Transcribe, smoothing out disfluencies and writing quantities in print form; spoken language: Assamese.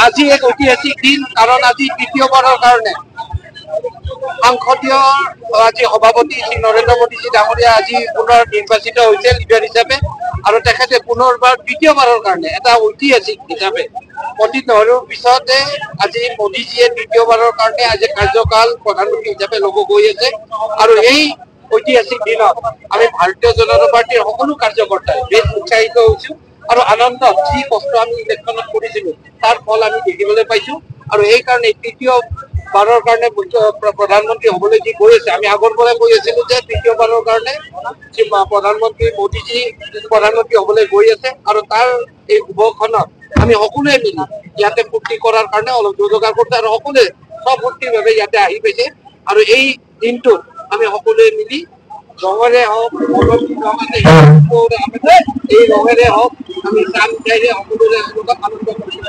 আজি এক ঐতিহাসিক দিন, কাৰণ আজি দ্বিতীয়বাৰেৰ কাৰণে সাংসদীয় আজি সভাপতি শ্ৰী নৰেন্দ্ৰ মোদীজি ডাঙৰিয়া আজি পুনৰ নির্বাচিত হয়েছে লিডার হিসাবে, আর তেখেতে পুনর্বার দ্বিতীয়বারের কারণে এটা ঐতিহাসিক হিসাবে পণ্ডিত নেহরুর পিছতে আজি মোদীজিয়ে দ্বিতীয়বারের কারণে আজি কার্যকাল প্রধানমন্ত্রী হিসাবে লব গৈ আছে। আর এই ঐতিহাসিক দিনত আমি ভারতীয় জনতা পার্টির সকলো কার্যকর্তাই বেশ উৎসাহিত হয়েছো আর আনন্দ যি কষ্ট আমি ইলেকশনত করেছিল তার ফল আমি দেখিবলৈ পাইছো। আর এই কারণে তৃতীয়বারের কারণে প্রধানমন্ত্রী হবলৈ যি গৈ আছে, আমি আগৰ পৰাই কৈ আছিলো যে তৃতীয়বাৰেৰ কাৰণে প্ৰধানমন্ত্ৰী মোদীজি প্ৰধানমন্ত্ৰী হবলৈ গৈ আছে। আৰ তাৰ এই শুভক্ষণত আমি সকলোৱে মিলি ইয়াতে ফূৰ্তি কৰাৰ কাৰণে অলপ যোগাৰ কৰিছে আৰু সকলোৱে সফূৰ্তিভাৱে ইয়াতে আহি পাইছে। আৰু এই দিনটোত আমি সকলোৱে মিলি ৰঙেৰে হওক, এই ৰঙেৰে হওক আমি চান মিঠাইৰে সকলোৰে আনন্দ কৰিছো।